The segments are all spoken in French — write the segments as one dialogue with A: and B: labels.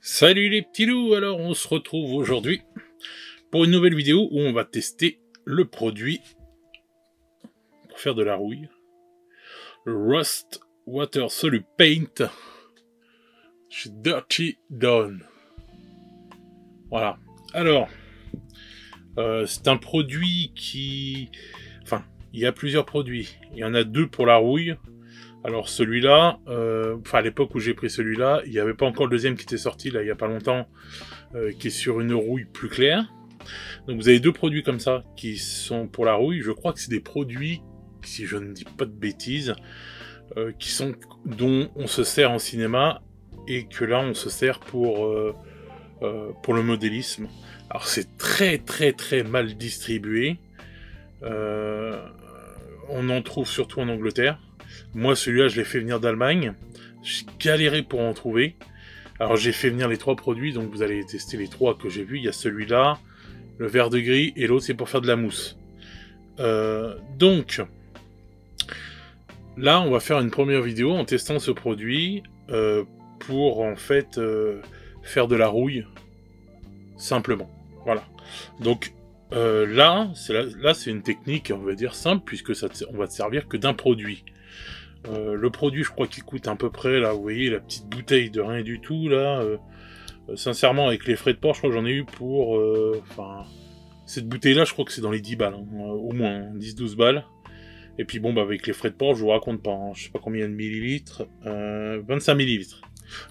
A: Salut les petits loups, alors on se retrouve aujourd'hui pour une nouvelle vidéo où on va tester le produit pour faire de la rouille. Le Rust Water Solute Paint chez Dirty Dawn. Voilà. Alors, c'est un produit qui... Enfin, il y a plusieurs produits. Il y en a deux pour la rouille. Alors celui-là, à l'époque où j'ai pris celui-là, il n'y avait pas encore le deuxième qui était sorti, là, il n'y a pas longtemps, qui est sur une rouille plus claire. Donc vous avez deux produits comme ça, qui sont pour la rouille. Je crois que c'est des produits, si je ne dis pas de bêtises, dont on se sert en cinéma, et que là on se sert pour le modélisme. Alors c'est très mal distribué. On en trouve surtout en Angleterre. Moi, celui-là, je l'ai fait venir d'Allemagne. J'ai galéré pour en trouver. Alors, j'ai fait venir les trois produits, donc vous allez tester les trois que j'ai vus. Il y a celui-là, le vert de gris, et l'autre, c'est pour faire de la mousse. Donc, là, on va faire une première vidéo en testant ce produit pour, en fait, faire de la rouille, simplement. Voilà. Donc, là, c'est une technique, on va dire, simple, puisque on va te servir que d'un produit. Le produit, je crois qu'il coûte à peu près, là, vous voyez, la petite bouteille de rien du tout, là. Sincèrement, avec les frais de port, je crois que j'en ai eu pour... cette bouteille-là, je crois que c'est dans les 10 balles, hein, au moins, 10-12 balles. Et puis bon, bah, avec les frais de port, je vous raconte pas, hein, je sais pas combien de millilitres, 25 millilitres.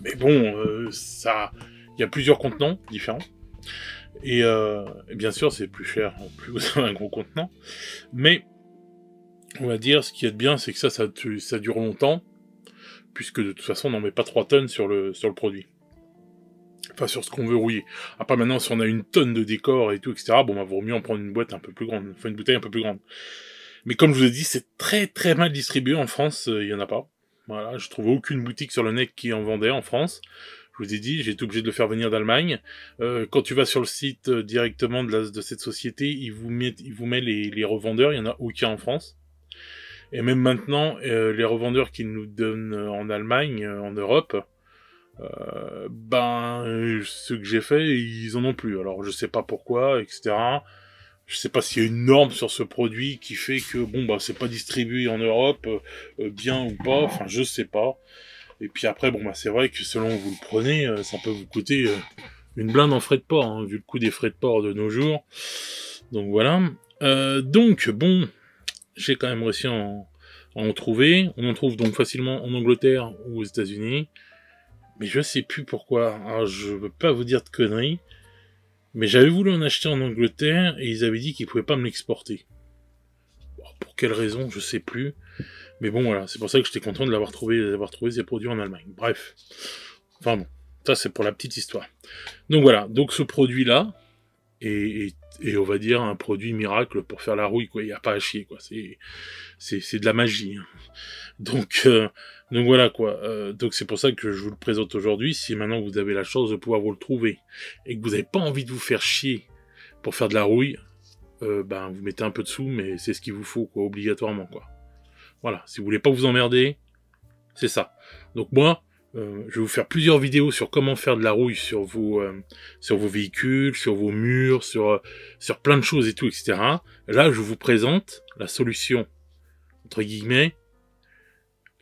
A: Mais bon, il y a plusieurs contenants différents. Et bien sûr, c'est plus cher, plus vous avez un gros contenant. Mais... on va dire, ce qui est bien, c'est que ça dure longtemps, puisque de toute façon, on n'en met pas 3 tonnes sur le produit. Enfin, sur ce qu'on veut rouiller. Après, maintenant, si on a une tonne de décor et tout, etc., bon, bah, vaut mieux en prendre une boîte un peu plus grande, enfin, une bouteille un peu plus grande. Mais comme je vous ai dit, c'est très mal distribué en France, il y en a pas. Voilà, je trouve aucune boutique sur le net qui en vendait en France. Je vous ai dit, j'ai été obligé de le faire venir d'Allemagne. Quand tu vas sur le site directement de cette société, il vous met les revendeurs, il y en a aucun en France. Et même maintenant, les revendeurs qu'ils nous donnent en Allemagne, en Europe, ceux que j'ai fait, ils en ont plus. Alors je sais pas pourquoi, etc. Je sais pas s'il y a une norme sur ce produit qui fait que bon bah c'est pas distribué en Europe, bien ou pas. Enfin je sais pas. Et puis après bon bah c'est vrai que selon où vous le prenez, ça peut vous coûter une blinde en frais de port, hein, vu le coût des frais de port de nos jours. Donc voilà. Donc bon. J'ai quand même réussi à en trouver. On en trouve donc facilement en Angleterre ou aux États-Unis. Mais je sais plus pourquoi. Alors, je veux pas vous dire de conneries. Mais j'avais voulu en acheter en Angleterre et ils avaient dit qu'ils pouvaient pas me l'exporter. Bon, pour quelle raison, je sais plus. Mais bon, voilà. C'est pour ça que j'étais content d'avoir trouvé ces produits en Allemagne. Bref. Enfin bon. Ça, c'est pour la petite histoire. Donc voilà. Donc ce produit-là et on va dire un produit miracle pour faire la rouille, quoi. Il n'y a pas à chier, quoi. C'est de la magie. Hein. Donc voilà, quoi. Donc c'est pour ça que je vous le présente aujourd'hui. Si maintenant vous avez la chance de pouvoir vous le trouver et que vous n'avez pas envie de vous faire chier pour faire de la rouille, vous mettez un peu de sous, mais c'est ce qu'il vous faut, quoi, obligatoirement, quoi. Voilà. Si vous voulez pas vous emmerder, c'est ça. Donc moi, je vais vous faire plusieurs vidéos sur comment faire de la rouille sur vos véhicules, sur vos murs, sur plein de choses et tout, etc. Là, je vous présente la solution, entre guillemets,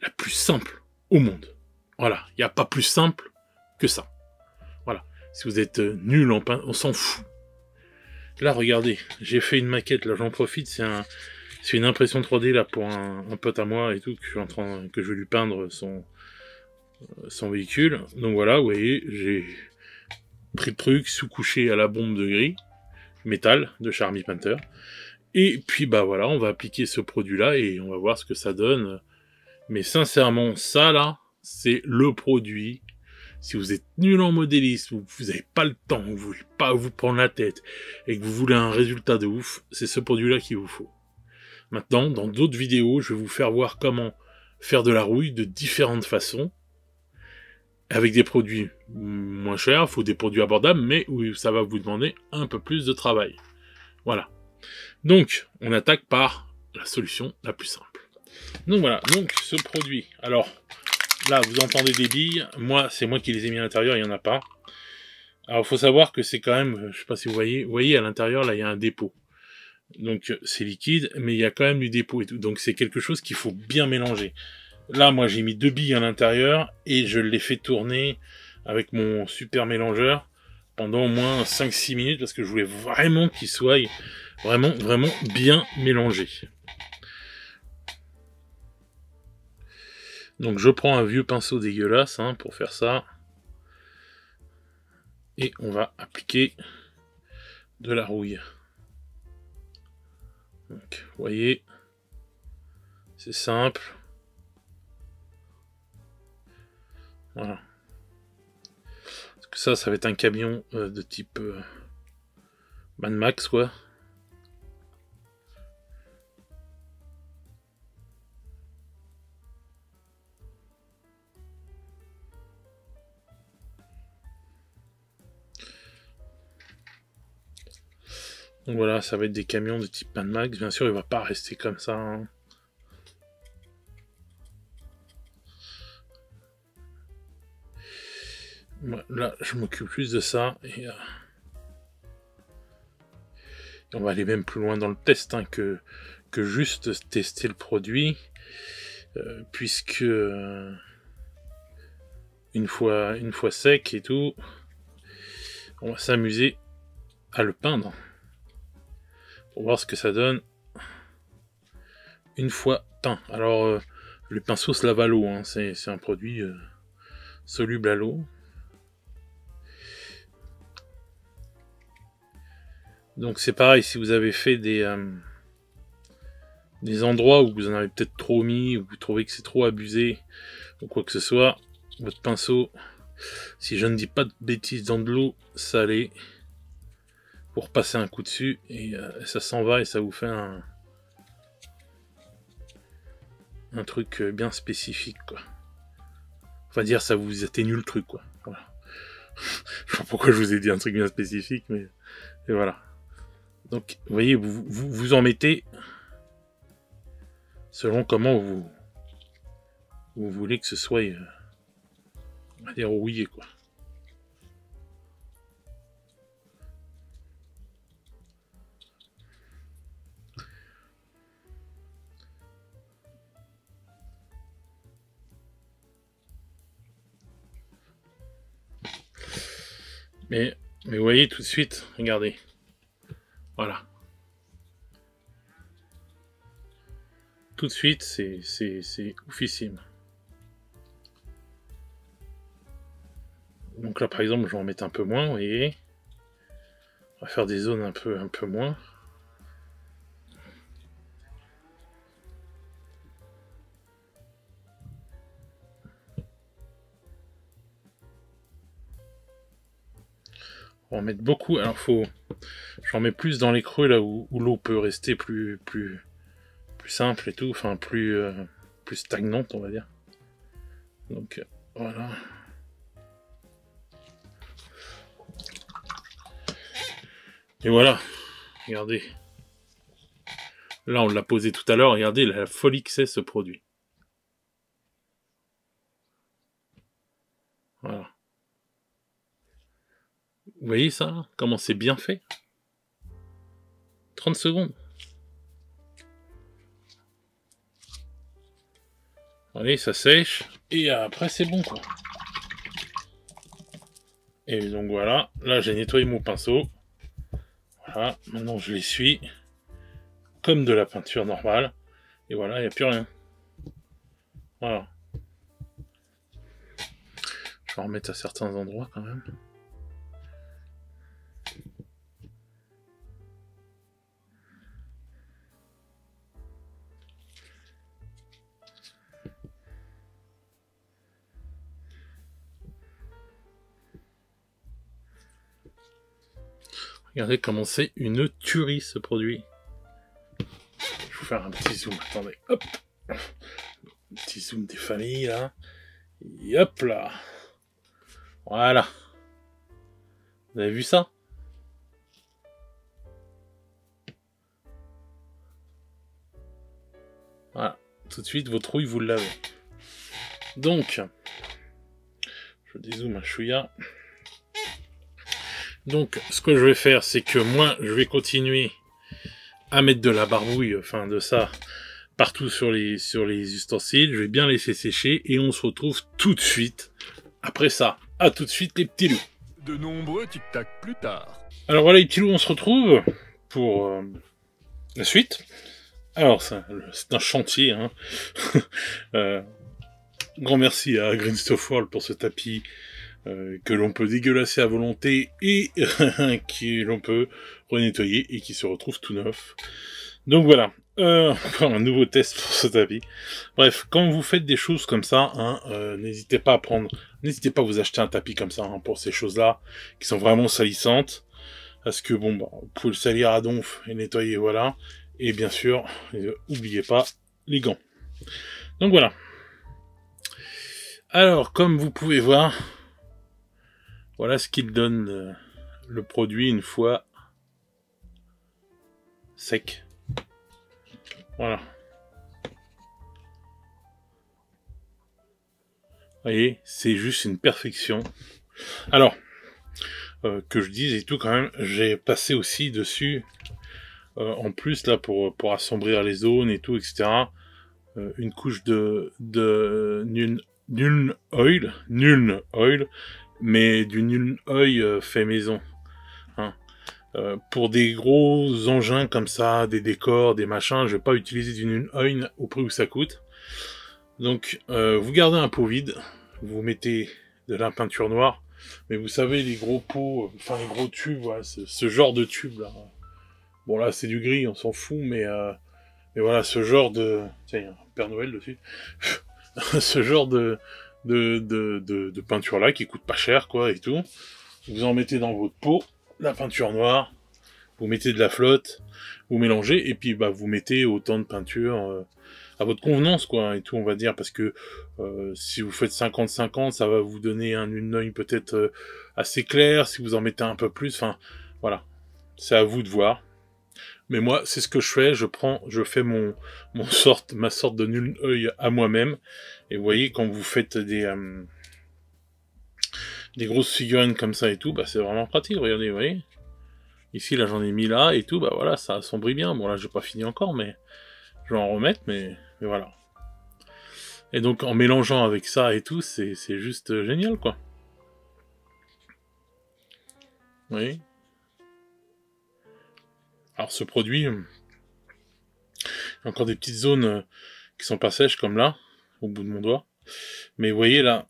A: la plus simple au monde. Voilà, il n'y a pas plus simple que ça. Voilà, si vous êtes nul en peint, on s'en fout. Là, regardez, j'ai fait une maquette, là j'en profite, c'est une impression 3D là pour un pote à moi et tout, que je vais lui peindre son véhicule. Donc voilà, vous voyez, j'ai pris le truc sous-couché à la bombe de gris, métal, de chez Army Painter. Et puis bah voilà, on va appliquer ce produit-là et on va voir ce que ça donne. Mais sincèrement, ça là, c'est le produit. Si vous êtes nul en modélisme, vous n'avez pas le temps, vous voulez pas vous prendre la tête, et que vous voulez un résultat de ouf, c'est ce produit-là qu'il vous faut. Maintenant, dans d'autres vidéos, je vais vous faire voir comment faire de la rouille de différentes façons, avec des produits moins chers, il faut des produits abordables, mais où ça va vous demander un peu plus de travail. Voilà. Donc, on attaque par la solution la plus simple. Donc voilà, donc ce produit. Alors, là, vous entendez des billes. Moi, c'est moi qui les ai mis à l'intérieur, il n'y en a pas. Alors, faut savoir que c'est quand même, je sais pas si vous voyez à l'intérieur, là, il y a un dépôt. Donc, c'est liquide, mais il y a quand même du dépôt et tout. Donc, c'est quelque chose qu'il faut bien mélanger. Là, moi, j'ai mis 2 billes à l'intérieur et je l'ai fait tourner avec mon super mélangeur pendant au moins 5-6 minutes parce que je voulais vraiment qu'il soit vraiment bien mélangé. Donc, je prends un vieux pinceau dégueulasse hein, pour faire ça. Et on va appliquer de la rouille. Donc, vous voyez, c'est simple. Voilà. Parce que ça va être un camion de type Mad Max, quoi. Donc voilà, ça va être des camions de type Mad Max. Bien sûr, il va pas rester comme ça. Hein. Là, je m'occupe plus de ça. Et on va aller même plus loin dans le test hein, que juste tester le produit. Puisque une fois sec et tout, on va s'amuser à le peindre. Pour voir ce que ça donne une fois peint. Alors, le pinceau se lave à l'eau, hein. C'est un produit soluble à l'eau. Donc c'est pareil, si vous avez fait des endroits où vous en avez peut-être trop mis, ou vous trouvez que c'est trop abusé, ou quoi que ce soit, votre pinceau, si je ne dis pas de bêtises dans de l'eau salée, pour passer un coup dessus, et ça s'en va et ça vous fait un truc bien spécifique, quoi. Enfin dire, ça vous atténue le truc, quoi. Voilà. Je sais pas pourquoi je vous ai dit un truc bien spécifique, mais et voilà. Donc, vous voyez, vous en mettez selon comment vous voulez que ce soit, on va dire, rouillé, quoi. Mais vous voyez tout de suite, regardez. Voilà. Tout de suite, c'est oufissime. Donc là, par exemple, je vais en mettre un peu moins, vous voyez. On va faire des zones un peu moins. On va en mettre beaucoup. Alors, j'en mets plus dans les creux, là où l'eau peut rester plus simple et tout. Enfin, plus stagnante, on va dire. Donc, voilà. Et voilà. Regardez. Là, on l'a posé tout à l'heure. Regardez la folie que c'est, ce produit. Voilà. Vous voyez ça? Comment c'est bien fait? 30 secondes. Allez, ça sèche. Et après, c'est bon, quoi. Et donc, voilà. Là, j'ai nettoyé mon pinceau. Voilà. Maintenant, je l'essuie. Comme de la peinture normale. Et voilà, il n'y a plus rien. Voilà. Je vais en remettre à certains endroits, quand même. Regardez comment c'est une tuerie, ce produit. Je vais vous faire un petit zoom. Attendez, hop. Un petit zoom des familles, là. Et hop là. Voilà. Vous avez vu ça? Voilà. Tout de suite, votre rouille, vous l'avez. Donc, je dézoome un chouïa. Donc, ce que je vais faire, c'est que moi, je vais continuer à mettre de la barbouille, enfin de ça, partout sur les ustensiles. Je vais bien laisser sécher et on se retrouve tout de suite après ça. À tout de suite les petits loups.
B: De nombreux tic-tac plus tard.
A: Alors voilà les petits loups, on se retrouve pour la suite. Alors c'est un chantier, hein. Grand merci à Green Stuff World pour ce tapis que l'on peut dégueulasser à volonté et que l'on peut renettoyer et qui se retrouve tout neuf. Donc voilà, encore un nouveau test pour ce tapis. Bref, quand vous faites des choses comme ça, hein, n'hésitez pas à vous acheter un tapis comme ça, hein, pour ces choses-là qui sont vraiment salissantes. Parce que bon, bah, vous pouvez le salir à donf et nettoyer, voilà. Et bien sûr, n'oubliez pas les gants. Donc voilà. Alors, comme vous pouvez voir, voilà ce qu'il donne le produit une fois sec. Voilà. Vous voyez, c'est juste une perfection. Alors, que je dise et tout quand même, j'ai passé aussi dessus, en plus là pour assombrir les zones et tout, etc. Une couche de Nuln Oil, mais du Nuln Oil fait maison. Hein. Pour des gros engins comme ça, des décors, des machins, je vais pas utiliser du Nuln Oil au prix où ça coûte. Donc, vous gardez un pot vide, vous mettez de la peinture noire, mais vous savez, les gros pots, enfin les gros tubes, voilà, ce genre de tube là. Bon là, c'est du gris, on s'en fout, mais voilà, ce genre de... Tiens, il y a un Père Noël dessus. Ce genre de peinture là qui coûte pas cher, quoi, et tout. Vous en mettez dans votre pot, la peinture noire, vous mettez de la flotte, vous mélangez, et puis bah vous mettez autant de peinture à votre convenance, quoi, et tout, on va dire, parce que si vous faites 50-50, ça va vous donner une œil peut-être assez clair, si vous en mettez un peu plus, enfin, voilà. C'est à vous de voir. Mais moi, c'est ce que je fais, je fais ma sorte de nul œil à moi-même, et vous voyez, quand vous faites des grosses figurines comme ça et tout, bah c'est vraiment pratique, regardez, vous voyez. Ici, là, j'en ai mis là, et tout, bah voilà, ça assombrit bien. Bon, là, j'ai pas fini encore, mais je vais en remettre, mais voilà. Et donc, en mélangeant avec ça et tout, c'est juste génial, quoi. Vous voyez. Alors, ce produit, il y a encore des petites zones qui sont pas sèches, comme là, au bout de mon doigt. Mais vous voyez, là,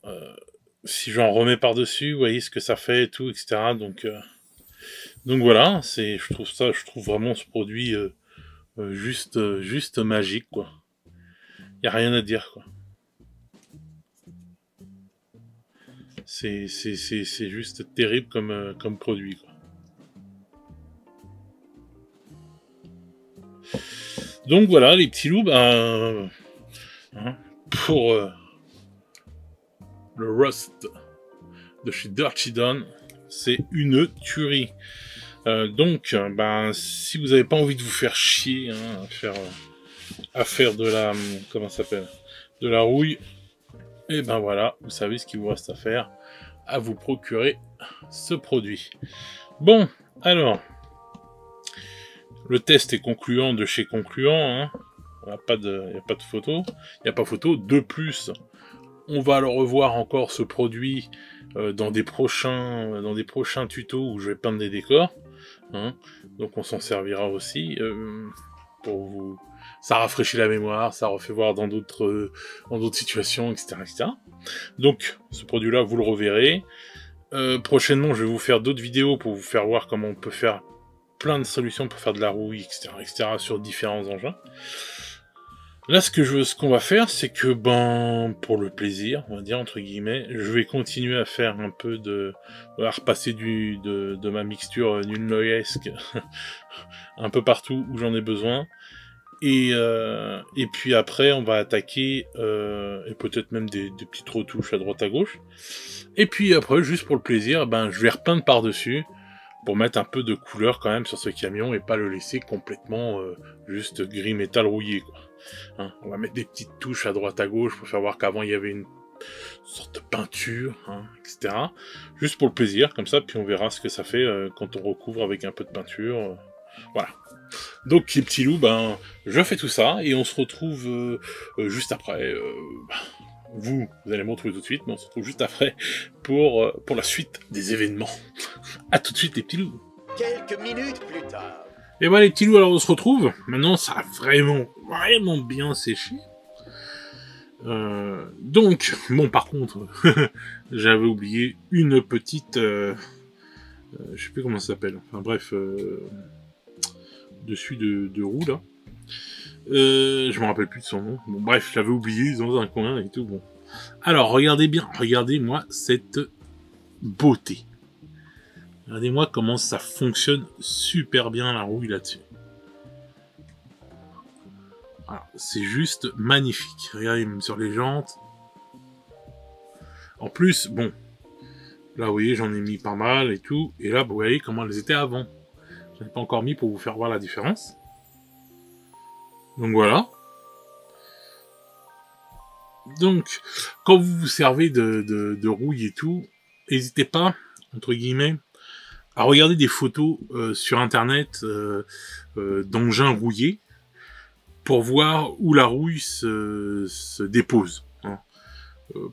A: si j'en remets par-dessus, vous voyez ce que ça fait et tout, etc. Donc voilà, je trouve vraiment ce produit juste magique, quoi. Y a rien à dire, quoi. C'est juste terrible comme produit, quoi. Donc voilà, les petits loups, hein, pour le Rust de chez Dirty Don, c'est une tuerie. Donc, si vous n'avez pas envie de vous faire chier, hein, à faire de la, comment ça s'appelle, de la rouille, et ben voilà, vous savez ce qu'il vous reste à faire, à vous procurer ce produit. Bon, alors, le test est concluant de chez concluant, hein. Il n'y a pas de photo, il n'y a pas photo. De plus, on va le revoir encore ce produit dans des prochains tutos où je vais peindre des décors, hein. Donc on s'en servira aussi pour vous. Ça rafraîchit la mémoire, ça refait voir dans d'autres situations, etc., etc. Donc ce produit-là, vous le reverrez. Prochainement, je vais vous faire d'autres vidéos pour vous faire voir comment on peut faire plein de solutions pour faire de la rouille, etc., etc., sur différents engins. Là, ce qu'on va faire, c'est que, pour le plaisir, on va dire, entre guillemets, je vais continuer à faire un peu à repasser de ma mixture nulnoyesque un peu partout où j'en ai besoin. Et puis après, on va attaquer, et peut-être même des petites retouches à droite à gauche. Et puis après, juste pour le plaisir, je vais repeindre par-dessus, pour mettre un peu de couleur quand même sur ce camion, et pas le laisser complètement juste gris métal rouillé, quoi. Hein, on va mettre des petites touches à droite à gauche, pour faire voir qu'avant il y avait sorte de peinture, hein, etc. Juste pour le plaisir, comme ça, puis on verra ce que ça fait quand on recouvre avec un peu de peinture. Voilà. Donc les petits loups, ben, je fais tout ça, et on se retrouve juste après. Vous allez me retrouver tout de suite, mais on se retrouve juste après pour la suite des événements. À tout de suite les petits loups.
C: Quelques minutes plus tard.
A: Et voilà les petits loups, alors on se retrouve. Maintenant ça a vraiment bien séché. Donc, bon par contre, j'avais oublié une petite... je sais plus comment ça s'appelle. Enfin bref, dessus de roue là. Je me rappelle plus de son nom. Bon bref, je l'avais oublié dans un coin et tout. Bon. Alors regardez bien, regardez-moi cette beauté. Regardez-moi comment ça fonctionne super bien la rouille là-dessus. C'est juste magnifique. Regardez même sur les jantes. En plus, bon, là vous voyez j'en ai mis pas mal et tout. Et là vous voyez comment elles étaient avant. J'en ai pas encore mis pour vous faire voir la différence. Donc voilà. Donc, quand vous vous servez de rouille et tout, n'hésitez pas, entre guillemets, à regarder des photos sur internet d'engins rouillés pour voir où la rouille se dépose. Hein.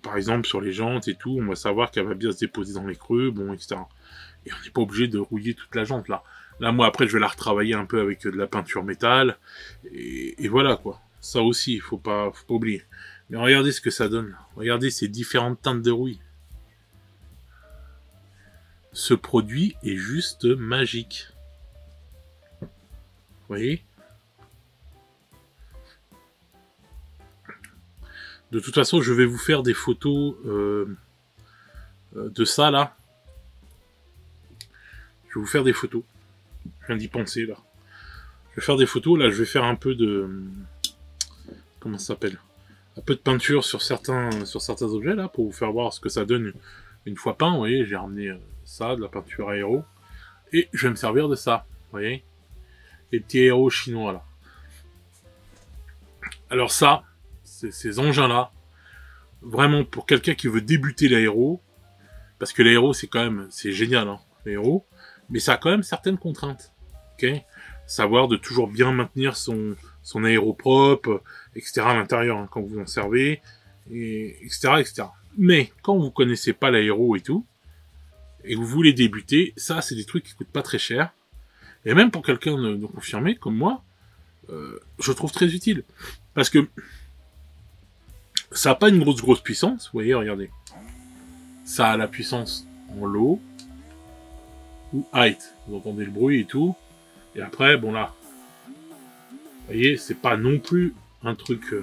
A: Par exemple, sur les jantes et tout, on va savoir qu'elle va bien se déposer dans les creux, bon, etc. Et on n'est pas obligé de rouiller toute la jante, là. Là, moi, après, je vais la retravailler un peu avec de la peinture métal. Et voilà, quoi. Ça aussi, il faut pas oublier. Mais regardez ce que ça donne. Regardez ces différentes teintes de rouille. Ce produit est juste magique. Vous voyez ? De toute façon, je vais vous faire des photos de ça, là. Je vais vous faire des photos. Je viens d'y penser, là. Je vais faire des photos. Là, je vais faire un peu de... Comment ça s'appelle ? Un peu de peinture sur certains objets, là, pour vous faire voir ce que ça donne une fois peint. Vous voyez, j'ai ramené ça, de la peinture aéro. Et je vais me servir de ça. Vous voyez ? Les petits aéros chinois, là. Alors ça, ces engins-là, vraiment, pour quelqu'un qui veut débuter l'aéro, parce que l'aéro, c'est quand même... C'est génial, hein, l'aéro. Mais ça a quand même certaines contraintes. Ok ? Savoir de toujours bien maintenir son aéro propre, etc. à l'intérieur, hein, quand vous en servez, et, etc., etc. Mais, quand vous connaissez pas l'aéro et tout, et que vous voulez débuter, ça, c'est des trucs qui coûtent pas très cher. Et même pour quelqu'un de confirmé, comme moi, je trouve très utile. Parce que, ça a pas une grosse puissance, vous voyez, regardez. Ça a la puissance en low, ou height. Vous entendez le bruit et tout. Et après, bon là, vous voyez, c'est pas non plus un truc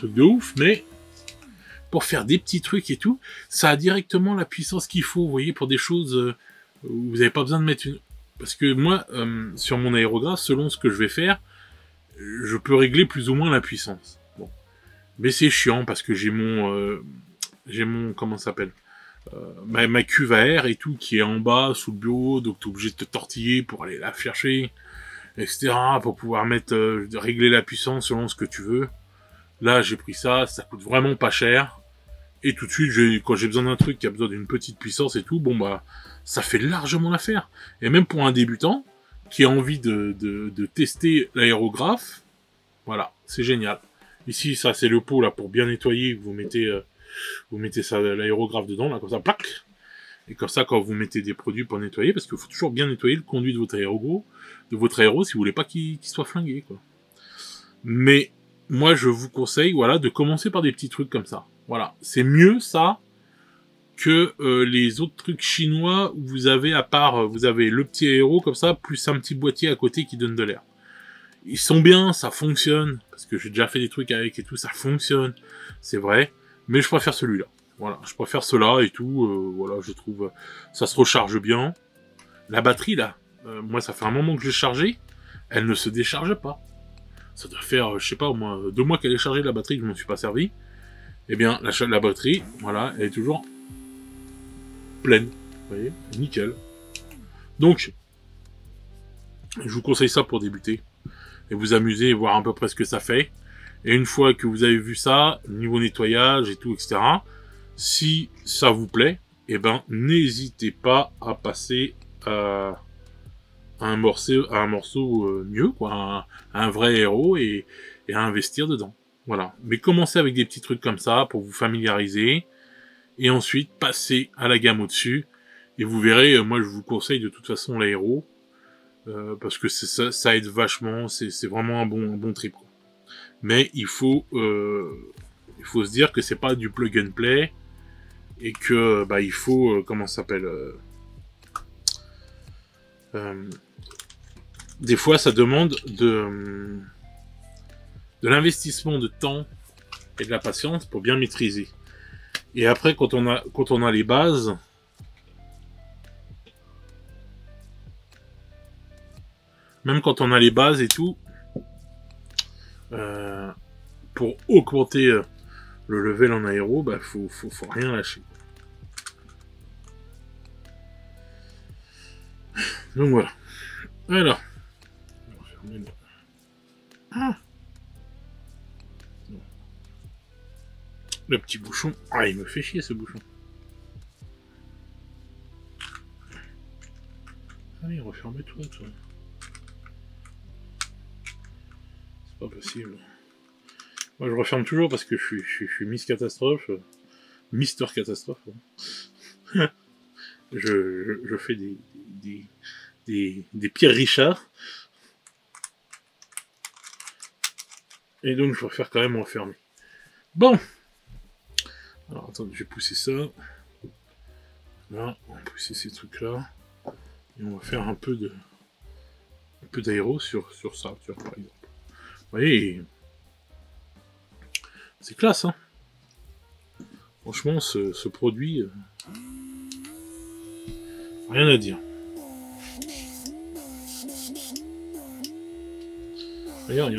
A: de ouf, mais pour faire des petits trucs et tout, ça a directement la puissance qu'il faut, vous voyez, pour des choses où vous n'avez pas besoin de mettre une... Parce que moi, sur mon aérographe, selon ce que je vais faire, je peux régler plus ou moins la puissance. Bon. Mais c'est chiant parce que j'ai mon comment ça s'appelle, ma cuve à air et tout qui est en bas sous le bureau, donc t'es obligé de te tortiller pour aller la chercher, etc. pour pouvoir régler la puissance selon ce que tu veux. Là j'ai pris ça coûte vraiment pas cher. Et tout de suite, quand j'ai besoin d'un truc qui a besoin d'une petite puissance et tout, bon bah ça fait largement l'affaire. Et même pour un débutant qui a envie de tester l'aérographe, voilà, c'est génial. Ici, ça c'est le pot là pour bien nettoyer, vous mettez ça, l'aérographe dedans, là, comme ça, plac. Et comme ça, quand vous mettez des produits pour nettoyer, parce qu'il faut toujours bien nettoyer le conduit de votre aéro, si vous voulez pas qu'il soit flingué, quoi. Mais, moi, je vous conseille, voilà, de commencer par des petits trucs comme ça. Voilà. C'est mieux, ça, que les autres trucs chinois où vous avez, vous avez le petit aéro, comme ça, plus un petit boîtier à côté qui donne de l'air. Ils sont bien, ça fonctionne, parce que j'ai déjà fait des trucs avec et tout, ça fonctionne, c'est vrai. Mais je préfère celui-là. Voilà, je préfère cela et tout. Voilà, je trouve ça se recharge bien. La batterie là, moi ça fait un moment que je l'ai chargée, elle ne se décharge pas. Ça doit faire, je sais pas, au moins 2 mois qu'elle est chargée la batterie, que je m'en suis pas servi. Eh bien, la batterie, voilà, elle est toujours pleine. Vous voyez, nickel. Donc, je vous conseille ça pour débuter et vous amuser et voir à peu près ce que ça fait. Et une fois que vous avez vu ça, niveau nettoyage et tout, etc., si ça vous plaît, eh ben, n'hésitez pas à passer à un morceau mieux, quoi, un vrai héros et à investir dedans. Voilà. Mais commencez avec des petits trucs comme ça pour vous familiariser et ensuite passez à la gamme au-dessus et vous verrez, moi je vous conseille de toute façon l'aéro parce que ça aide vachement, c'est vraiment un bon trip, quoi. Mais il faut se dire que c'est pas du plug and play et que bah il faut comment ça s'appelle des fois ça demande de l'investissement de temps et de la patience pour bien maîtriser. Et après quand on a les bases, même quand on a les bases et tout, pour augmenter le level en aéro, bah faut rien lâcher. Donc voilà. Alors. Le petit bouchon. Ah, il me fait chier ce bouchon. Allez, referme-toi, toi. C'est pas possible. Moi, je referme toujours parce que je suis Miss Catastrophe. Mister Catastrophe. Je fais des Pierre Richard. Et donc, je préfère quand même refermer. Bon. Alors, attendez, je vais pousser ça. Là, on va pousser ces trucs-là. Et on va faire un peu d'aéro sur ça, tu vois, par exemple. Vous voyez, c'est classe, hein. Franchement, ce produit, rien à dire. Regardez.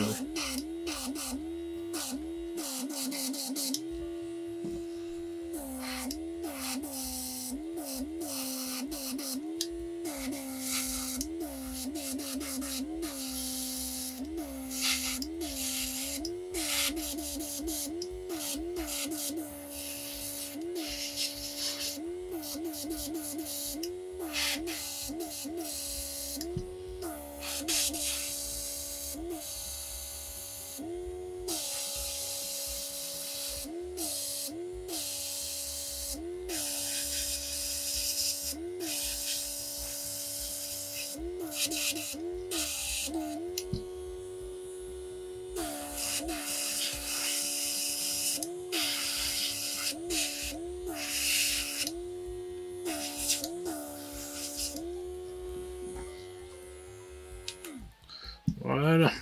A: Voilà.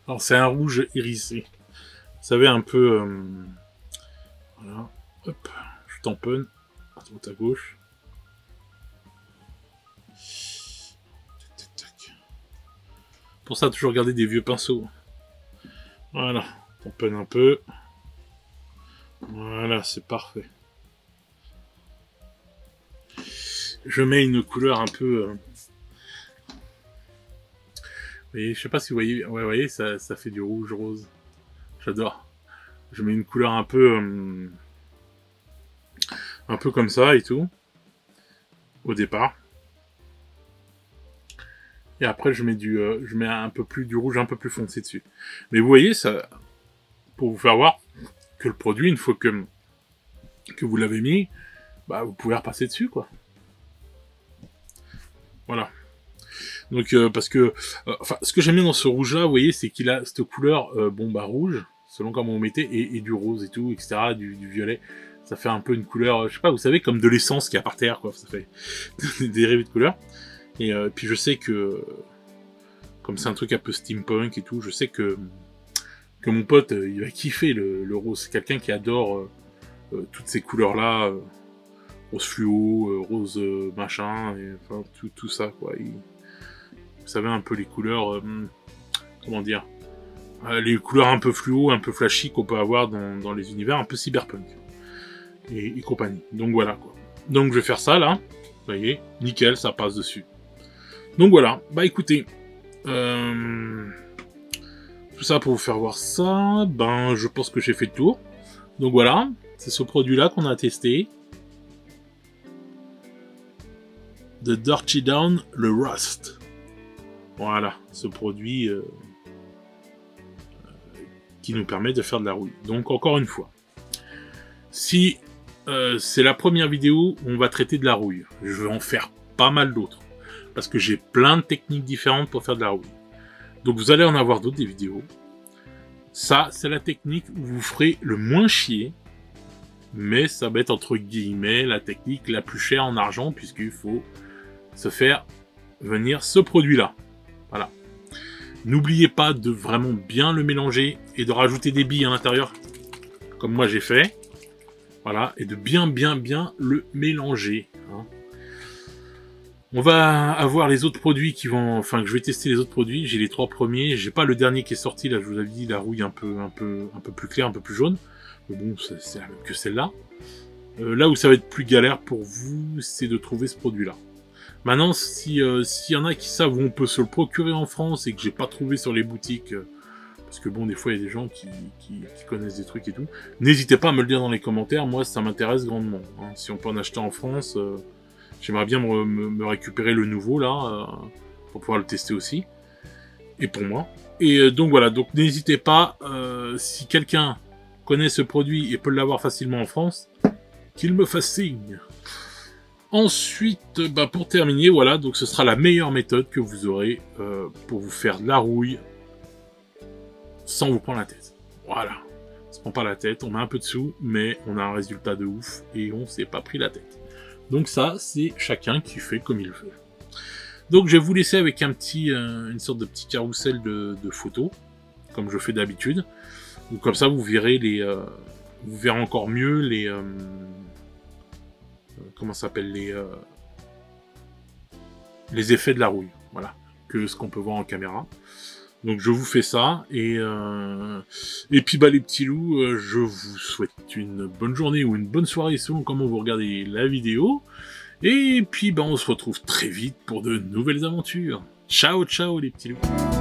A: Alors c'est un rouge irisé. Vous savez, un peu... voilà. Hop. Je tamponne. À droite à gauche. Pour ça, toujours garder des vieux pinceaux. Voilà. Tamponne un peu. Voilà, c'est parfait. Je mets une couleur un peu... Vous voyez, je sais pas si vous voyez, ouais, vous voyez, ça fait du rouge rose. J'adore. Je mets une couleur un peu comme ça et tout au départ. Et après je mets un peu plus du rouge un peu plus foncé dessus. Mais vous voyez ça, pour vous faire voir que le produit, une fois que vous l'avez mis, bah vous pouvez repasser dessus, quoi. Voilà. Donc parce que enfin ce que j'aime bien dans ce rouge là, vous voyez, c'est qu'il a cette couleur rouge selon comment on mettait et du rose et tout, etc., du violet. Ça fait un peu une couleur, je sais pas, vous savez, comme de l'essence qu'il y a par terre, quoi. Ça fait des dérivés de couleurs. Et puis je sais que comme c'est un truc un peu steampunk et tout, je sais que mon pote il va kiffer le rose. C'est quelqu'un qui adore toutes ces couleurs là, rose fluo, rose machin, et enfin tout ça, quoi. Vous savez, un peu les couleurs, comment dire, les couleurs un peu fluo, un peu flashy qu'on peut avoir dans les univers un peu cyberpunk et compagnie. Donc voilà, quoi. Donc je vais faire ça là, vous voyez, nickel, ça passe dessus. Donc voilà, bah écoutez, Tout ça pour vous faire voir ça, ben je pense que j'ai fait le tour. Donc voilà, c'est ce produit-là qu'on a testé. The Dirty Down, le Rust. Voilà, ce produit qui nous permet de faire de la rouille. Donc encore une fois, si c'est la première vidéo où on va traiter de la rouille, je vais en faire pas mal d'autres. Parce que j'ai plein de techniques différentes pour faire de la rouille. Donc vous allez en avoir d'autres des vidéos. Ça, c'est la technique où vous ferez le moins chier. Mais ça va être entre guillemets la technique la plus chère en argent, puisqu'il faut se faire venir ce produit-là. Voilà. N'oubliez pas de vraiment bien le mélanger et de rajouter des billes à l'intérieur, comme moi j'ai fait. Voilà, et de bien le mélanger. Hein. On va avoir les autres produits qui vont... Enfin, je vais tester les autres produits. J'ai les 3 premiers. J'ai pas le dernier qui est sorti. Là, je vous avais dit, la rouille un peu plus claire, un peu plus jaune. Mais bon, c'est la même que celle-là. Là où ça va être plus galère pour vous, c'est de trouver ce produit-là. Maintenant, s'il y en a qui savent où on peut se le procurer en France et que j'ai pas trouvé sur les boutiques... parce que bon, des fois, il y a des gens qui connaissent des trucs et tout. N'hésitez pas à me le dire dans les commentaires. Moi, ça m'intéresse grandement. Hein. Si on peut en acheter en France, j'aimerais bien me récupérer le nouveau, là, pour pouvoir le tester aussi. Et pour moi. Et donc, voilà. Donc, n'hésitez pas, si quelqu'un connaît ce produit et peut l'avoir facilement en France, qu'il me fasse signe. Ensuite, bah, pour terminer, voilà. Donc, ce sera la meilleure méthode que vous aurez pour vous faire de la rouille sans vous prendre la tête. Voilà. On se prend pas la tête, on met un peu de sous, mais on a un résultat de ouf et on s'est pas pris la tête. Donc ça, c'est chacun qui fait comme il veut. Donc je vais vous laisser avec un petit, une sorte de petit carrousel de photos, comme je fais d'habitude. Donc comme ça, vous verrez vous verrez encore mieux les, comment ça s'appelle, les effets de la rouille. Voilà, que ce qu'on peut voir en caméra. Donc je vous fais ça, et puis bah les petits loups, je vous souhaite une bonne journée ou une bonne soirée selon comment vous regardez la vidéo, et puis bah on se retrouve très vite pour de nouvelles aventures. Ciao ciao les petits loups.